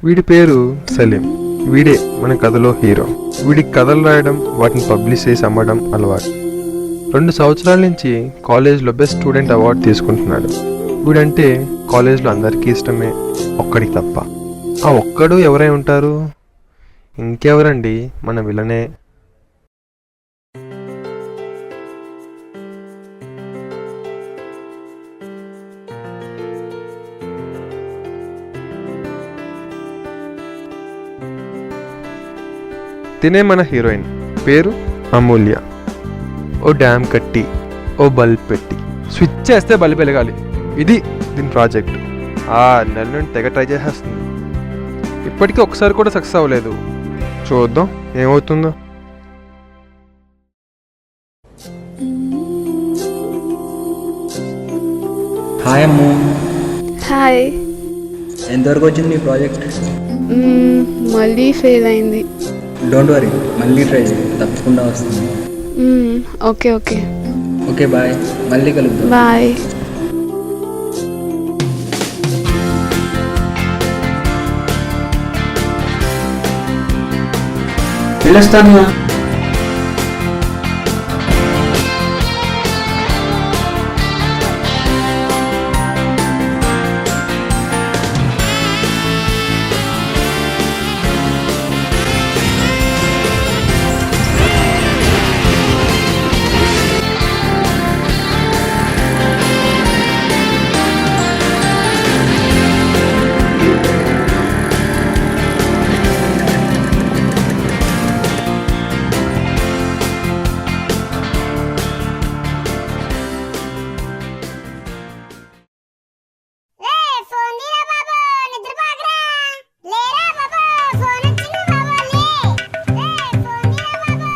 వీడి పేరు సలీం. వీడే మన కథలో హీరో. వీడికి కథలు రాయడం, వాటిని పబ్లిష్ చేసి అమ్మడం అలవాటు. 2 సంవత్సరాల నుంచి కాలేజ్లో బెస్ట్ స్టూడెంట్ అవార్డు తీసుకుంటున్నాడు. వీడంటే కాలేజ్లో అందరికీ ఇష్టమే, ఒక్కడికి తప్ప. ఆ ఒక్కడు ఎవరై ఉంటారు? ఇంకెవరండి, మన విలనే. తినే మన హీరోయిన్. పేరు అమూల్య. ఓ డ్యామ్ కట్టి, ఓ బల్బ్ పెట్టి, స్విచ్ చేస్తే బల్బ్ వెలగాలి. ఇది దీని ప్రాజెక్ట్. 6 నెలల నుండి తెగ ట్రై చేసేస్తుంది. ఇప్పటికీ ఒకసారి కూడా సక్సెస్ అవ్వలేదు. చూద్దాం ఏమవుతుందో. హాయ్ అమ్ము. హాయ్. ఎంతవరకు వచ్చింది మీ ప్రాజెక్ట్? మళ్ళీ ఫెయిల్ అయింది. డోంట్ వరీ, మళ్ళీ ట్రై చేయి, తప్పకుండా వస్తుంది. ఓకే ఓకే ఓకే బాయ్, మళ్ళీ కలుద్దాం. బాయ్. వెళ్ళొస్తాను.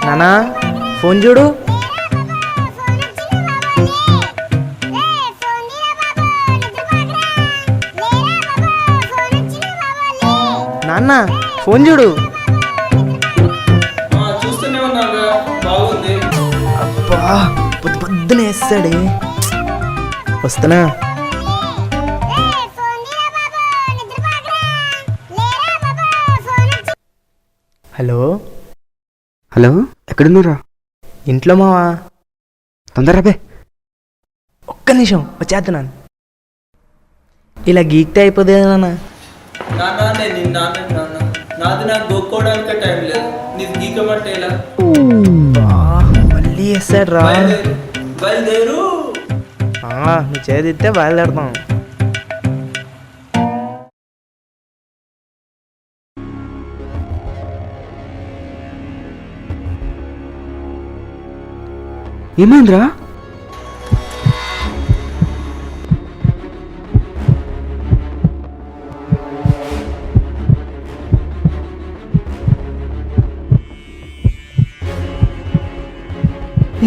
నానా ఫోన్ చూడు. నాన్న ఫోన్ చూడు. అబ్బా పొద్దున వేస్తాడే. వస్తున్నా. హలో హలో, ఎక్కడున్నారా? ఇంట్లో మావా. తొందరగా బే. ఒక్క నిమిషం వచ్చేస్తున్నాను. ఇలా గీక్తే అయిపోతుంది నాన్న. నాది నాకు గోక్కోవడానికి టైం లేదు, నీది గీకమంటే ఎలా? మళ్ళీ వేస్తాడు రా. బయలుదేరు. నువ్వు చేదిస్తే బయలుదేరుతాం. ఏమైందిరా?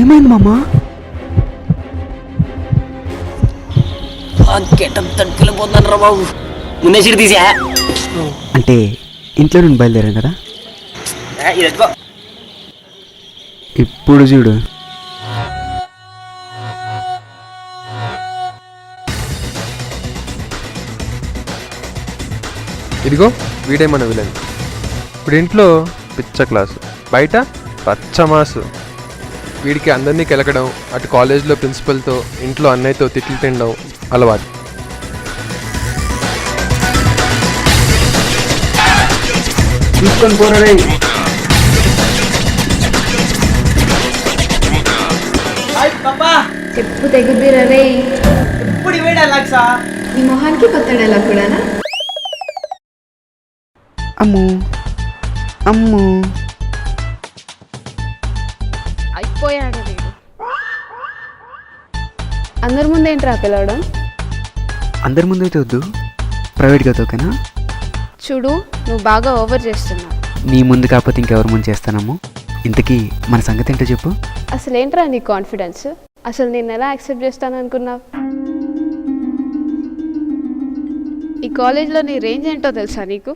ఏమైంది మామా? గెటప్ తట్టుకెళ్ళిపోతున్నాను రా బాబు. ముందే సిరి తీసా. అంటే ఇంట్లో నుండి బయలుదేరాం కదా. ఇప్పుడు చూడు. ఇదిగో వీడే మన విలన్. ఇప్పుడు ఇంట్లో పిచ్చ క్లాసు, బయట పచ్చమాసు. వీడికి అందరినీ కెలకడం, అటు కాలేజ్లో ప్రిన్సిపల్తో, ఇంట్లో అన్నయ్యతో తిట్లు తినడం అలవాటు. తీసుకొని పోరే. చెప్పు తెగుద్దిరా రే. ఇప్పుడు ఇవే డైలాగ్సా? నీ మొహానికి కొత్త డైలాగ్ కూడానా? అమ్ము అమ్ము అయిపోయాడు వీడు. అందరి ముందు ఏంట్రా పిలవడం? అందరి ముందు అయితే వద్దు, ప్రైవేట్గా ఓకేనా? చూడు, నువ్వు బాగా ఓవర్ చేస్తున్నావు. నీ ముందు కాకపోతే ఇంకెవరి ముందు చేస్తానమ్ము. ఇంతకీ మన సంగతి ఏంటో చెప్పు. అసలు ఏంట్రా నీ కాన్ఫిడెన్స్? అసలు నేను ఎలా యాక్సెప్ట్ చేస్తాను అనుకున్నావు? ఈ కాలేజ్లో నీ రేంజ్ ఏంటో తెలుసా నీకు?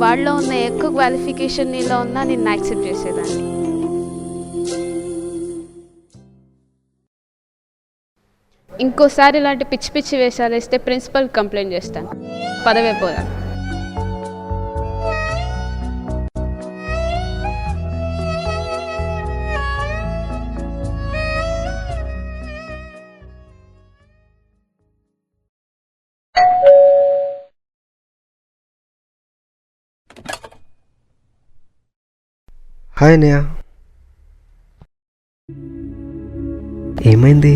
వాళ్ళలో ఉన్న ఎక్కువ క్వాలిఫికేషన్ నీలో ఉన్నా నిన్ను యాక్సెప్ట్ చేసేదాన్ని. ఇంకోసారి ఇలాంటి పిచ్చి పిచ్చి వేషాలు వేస్తే ప్రిన్సిపల్ కంప్లైంట్ చేస్తాను. పదవే పోదా. హాయ్ అన్నయ్య. ఏమైంది?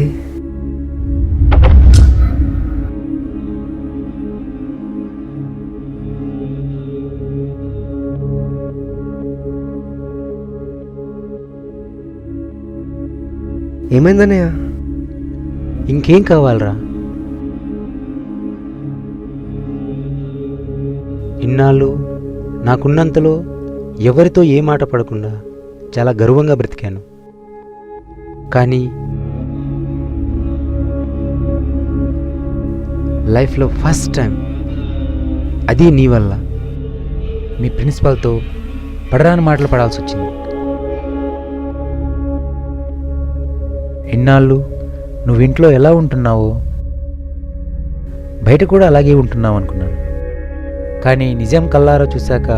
ఏమైందన్నయ్య? ఇంకేం కావాలరా? ఇన్నాళ్ళు నాకున్నంతలో ఎవరితో ఏ మాట పడకుండా చాలా గర్వంగా బ్రతికాను. కానీ లైఫ్లో ఫస్ట్ టైం, అది నీ వల్ల, మీ ప్రిన్సిపాల్తో పడరాని మాటలు పడాల్సి వచ్చింది. ఇన్నాళ్ళు నువ్వు ఇంట్లో ఎలా ఉంటున్నావో బయట కూడా అలాగే ఉంటున్నావు అనుకున్నాను. కానీ నిజం కల్లారా చూశాక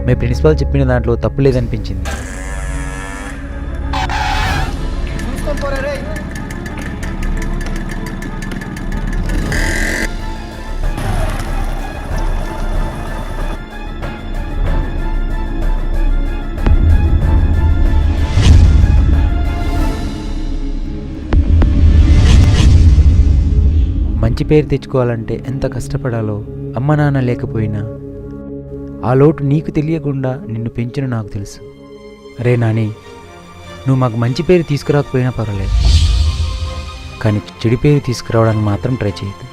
మీ ప్రిన్సిపాల్ చెప్పిన దాంట్లో తప్పు లేదనిపించింది. మంచి పేరు తెచ్చుకోవాలంటే ఎంత కష్టపడాలో అమ్మ నాన్న లేకపోయినా ఆ లోటు నీకు తెలియకుండా నిన్ను పెంచిన నాకు తెలుసు. రే నాని, నువ్వు మాకు మంచి పేరు తీసుకురాకపోయినా పర్వాలేదు, కానీ చెడు పేరు తీసుకురావడానికి మాత్రం ట్రై చేయొద్దు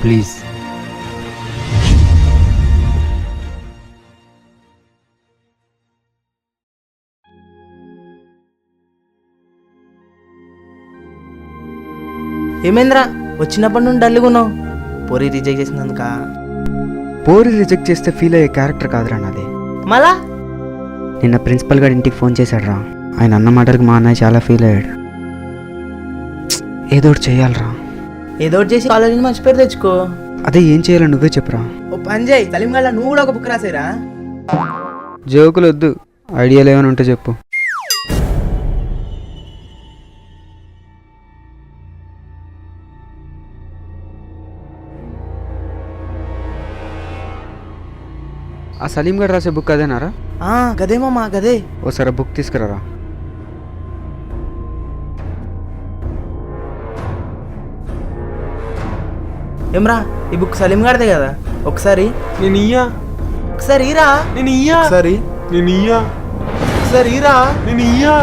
ప్లీజ్. ఏమేంద్రా వచ్చినప్పటి నుండి డల్లుగున్నావు? పోరి రిజెక్ట్ చేసినందుక? పోరి రిజెక్ట్ చేస్తే ఫీల్ అయ్యే క్యారెక్టర్ కాదురా నాది. మళ్ళా నిన్న ప్రిన్సిపల్ గారి ఇంటికి ఫోన్ చేశాడు రా. ఆయన అన్న మాటలకు మా అన్నయ్య చాలా ఫీల్ అయ్యాడు. ఏదో ఒకటి చేయాలరా. ఏదో ఒకటి చేసి కాలేజీని మంచి పేరు తెచ్చుకో. అదే ఏం చేయాలో నువ్వే చెప్పురా. ఓ పని చేయి, సలీం గల్లా నువ్వు కూడా ఒక బుక్ రాసేరా. జోకులు వద్దు, ఐడియాలు ఏమైనా ఉంటే చెప్పు. ఆ సలీం గారు రాసే బుక్ అదేనారా? గదేమమ్మా గదే. ఓసారి బుక్ తీసుకురారా. ఏమ్రా ఈ బుక్ సలీం గారిదే కదా? ఒకసారి నేను ఇయ్యా. ఒకసారి ఈరా. నేను ఇయ్యా. ఒకసారి నేను ఇయ్యా. ఒకసారి ఈరా. నేను ఇయ్యా.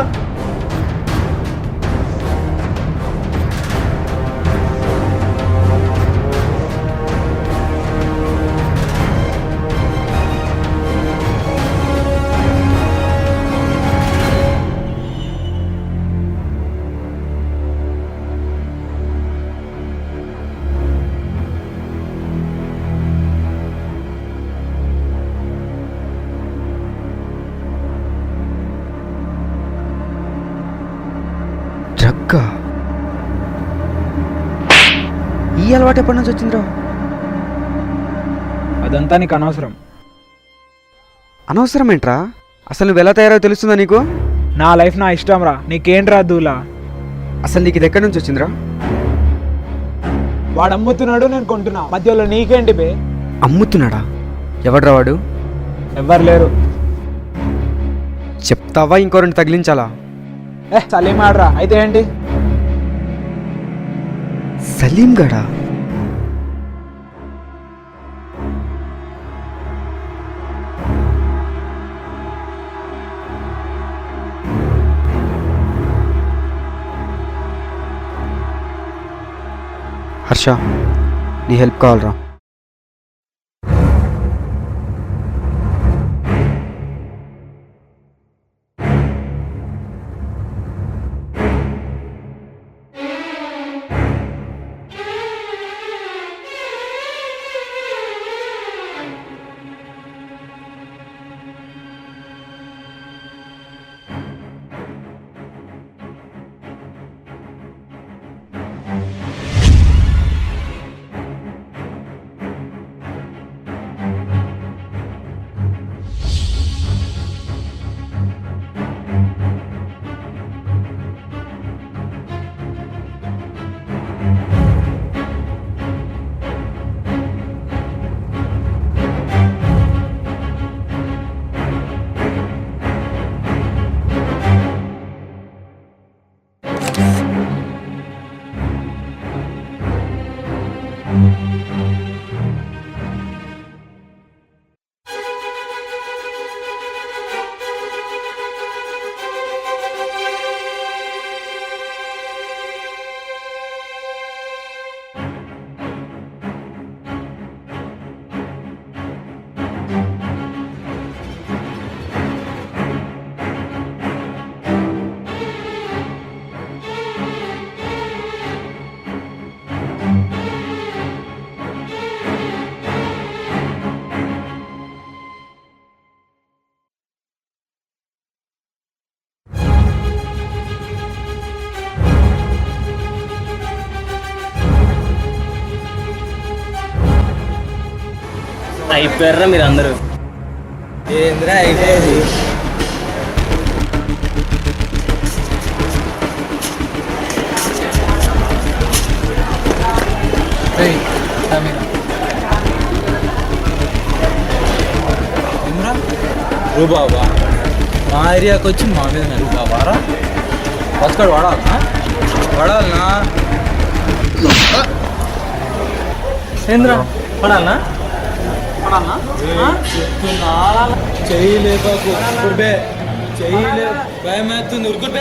డ్రగ్గా? ఈ అలవాటు ఎప్పటి నుంచి వచ్చిందిరా? అదంతా నీకు అనవసరం. అనవసరం ఏంట్రా? అసలు నువ్వు ఎలా తయారో తెలుస్తుందా నీకు? నా లైఫ్ నా ఇష్టం రా, నీకేంట్రా దూలా? అసలు నీకు ఇది ఎక్కడి నుంచి వచ్చిందిరా? వాడు అమ్ముతున్నాడు, నేను కొంటున్నా, మధ్యలో నీకేంటి బే? అమ్ముతున్నాడా? ఎవడ్రా వాడు? ఎవ్వరు లేరు. చెప్తావా ఇంకో రెండు తగిలించాలా? సలీం ఆడరా. అయితే ఏంటి? సలీం గడా? హర్ష, నీ హెల్ప్ కావాలరా. అయిపోయారా మీరు అందరూ. ఏంద్రా అయిపోయేది? బాబా మా ఏరియాకి వచ్చి మా మీద బాబారా పసుకాడు వాడాలనా ఏంద్రా పడాలనా? చేయలేబాకు చేయలే భయమవుతుంది ఉరుకుడు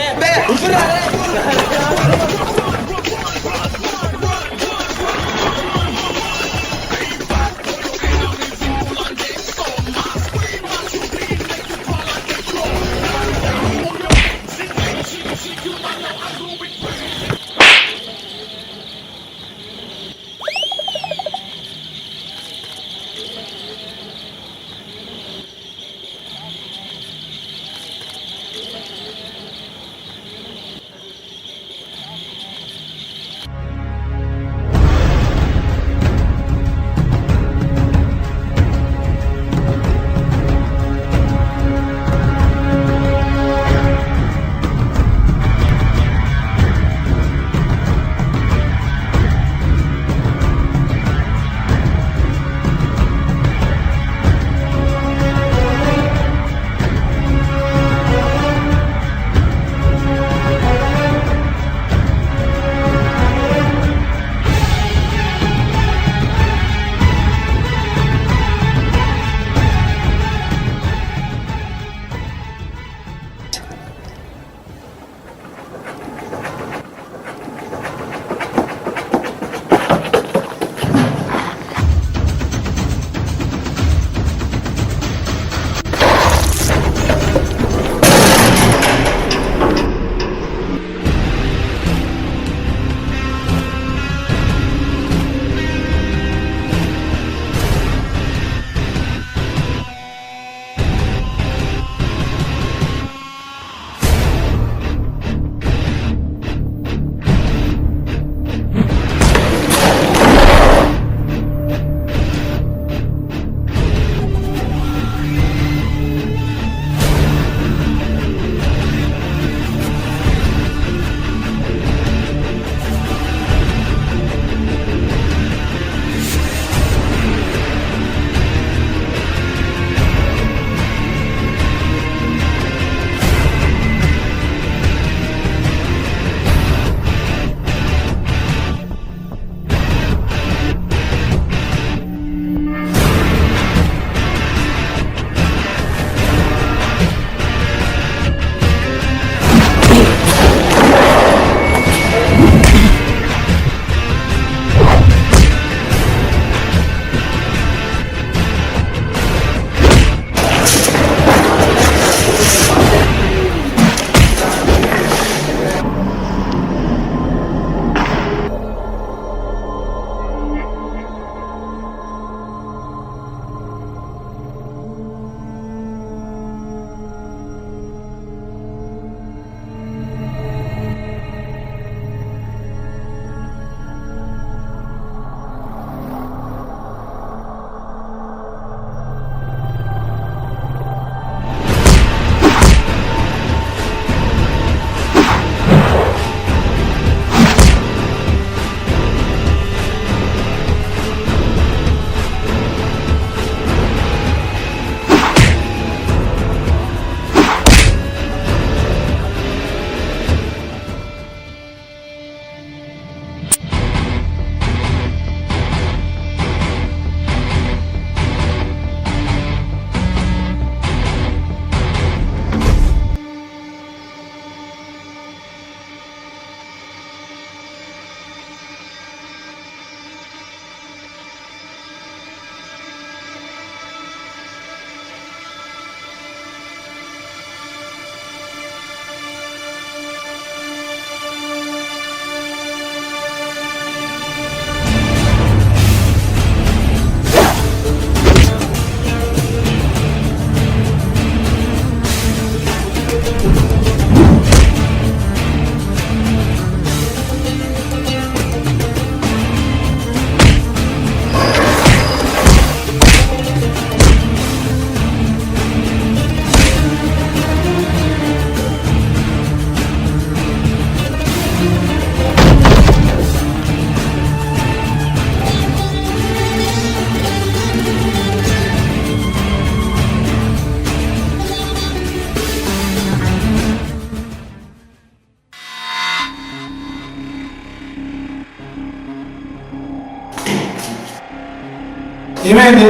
ఏమైంది?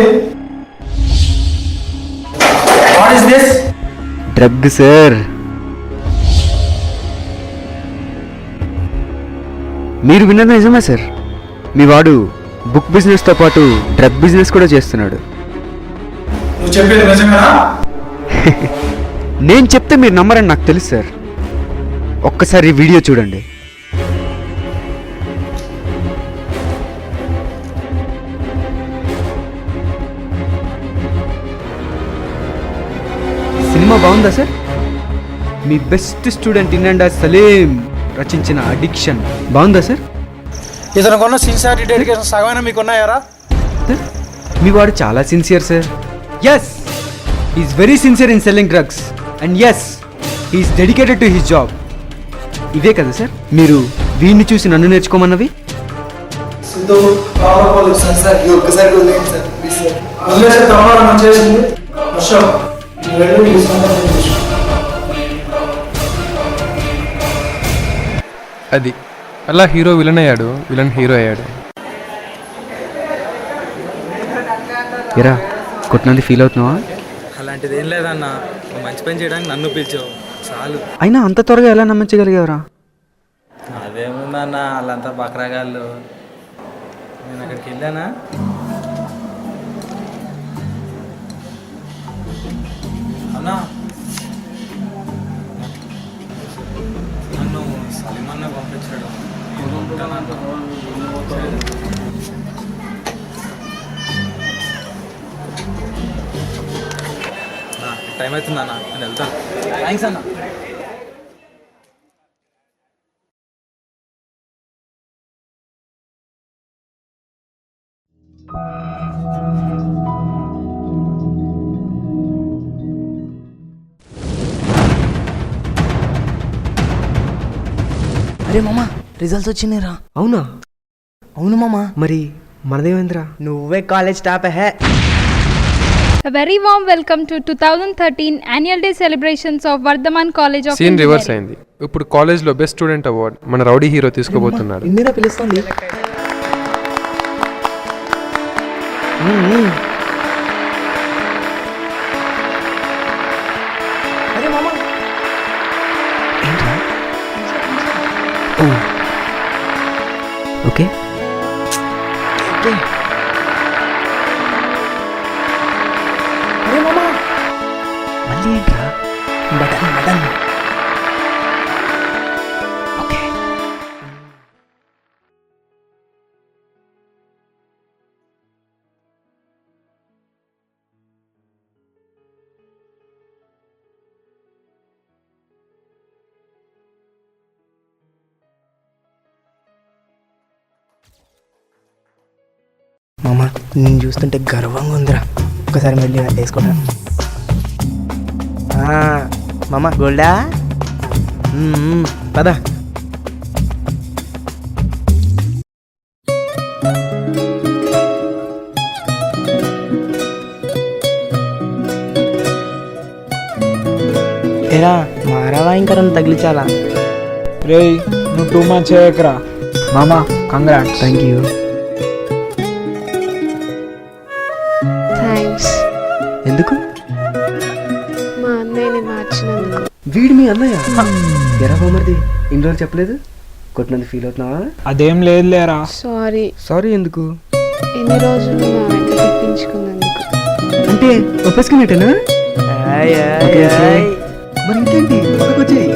What is this? Drug sir. మీరు విన్నది నిజమే సార్. మీ వాడు బుక్ బిజినెస్తో పాటు డ్రగ్ బిజినెస్ కూడా చేస్తున్నాడు. నువ్వు చెప్పేది నిజమేనా? నేను చెప్తే మీరు నమ్మరని నాకు తెలుసు సార్. ఒక్కసారి వీడియో చూడండి. సినిమా బాగుందా సార్? మీ బెస్ట్ స్టూడెంట్ ఇన్ సలీం రచించిన అడిక్షన్ బాగుందా సార్? ఇతనుకున్న సిన్సియారిటీ డెడికేషన్ సగమైనా మీకు ఉన్నాయారా? మీ వాడు చాలా sincere sir. Yes, is very sincere in selling drugs and yes, is dedicated to his job. ఇవే కదా సార్ మీరు వీడిని చూసి నన్ను నేర్చుకోమన్నవి? అది అలా హీరో విలన్ అయ్యాడు, విలన్ హీరో అయ్యాడు. ఎరా కొట్టినంది ఫీల్ అవుతున్నావా? అలాంటిది ఏం లేదన్నా, మంచి పని చేయడానికి నన్ను పిలిచావు చాలు. అయినా అంత త్వరగా ఎలా నమ్మించగలిగావరా? అదేముందన్న, వాళ్ళంతా బక్రాగాళ్ళు. నేను అక్కడికి వెళ్ళానా, అన్నా నన్ను సలీమన్న పంపించాడు. టైం అవుతుందన్నా, నేను వెళ్తాను. థ్యాంక్స్ అన్న. అరే మామ, రిజల్ట్స్ వచ్చినాయిరా. అవునా? అవును మామ. మరి మనదేమైందిరా? నువ్వే college top hey. A very warm welcome to 2013 Annual Day celebrations of Vardhaman College of scene reverse Engineering. అయింది. ఇప్పుడు కాలేజ్లో బెస్ట్ స్టూడెంట్ అవార్డ్ మన రౌడీ హీరో తీసుకోబోతున్నాడు. ఇందిరా పిలుస్తుంది. అరే మామ, ఓకే అరే మామ, మళ్ళీ ఏంట్రా? Button button. ఓకే మామ, నేను చూస్తుంటే గర్వంగా ఉందిరా. ఒకసారి మళ్ళీ వేసుకుంటా. మామ గోల్డా పద. ఏరా మారావా ఇంకా రెండు తగిలించాలా? రే నువ్వు 2 months చేయకరా మామ. కంగ్రాట్స్. Thank you. థ్యాంక్స్. ఎందుకు? మా అన్నయ్యని మార్చినందుకు. వీడు మీ అన్నయ్య? ఎరా బామర్ది, ఇన్ని రోజులు చెప్పలేదు. కొట్టినందుకు ఫీల్ అవుతున్నావా? అదేం లేదు లేరా. సారీ. సారీ ఎందుకు? ఎన్ని రోజులు నా వెంట తెప్పించుకున్నందుకు. అంటే ఒప్పేసుకున్నట్టేనా? మరి ఇంకేంటి, పక్కకు వచ్చేయి.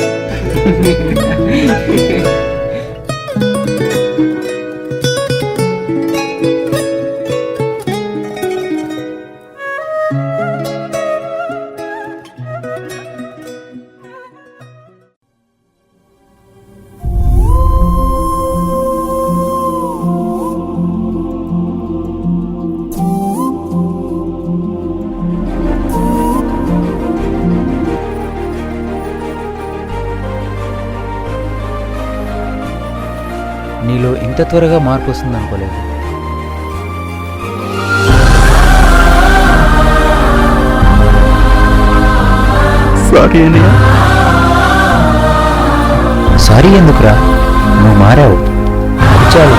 నీలో ఇంత త్వరగా మార్పు వస్తుంది అనుకోలేదు. సారీ అన్నయ్య. సారీ ఎందుకురా, నువ్వు మారావు. చాలు.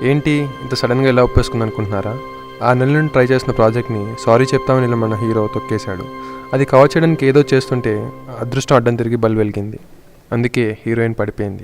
ఏంటి ఇంత సడన్గా ఎలా ఒప్పేసుకుంది అనుకుంటున్నారా? ఆ నెల నుండి ట్రై చేసిన ప్రాజెక్ట్ని సారీ చెప్తామని ఇలా మన హీరో తొక్కేశాడు. అది కవర్ చేయడానికి ఏదో చేస్తుంటే అదృష్టం అడ్డం తిరిగి బల్ వెలిగింది. అందుకే హీరోయిన్ పడిపోయింది.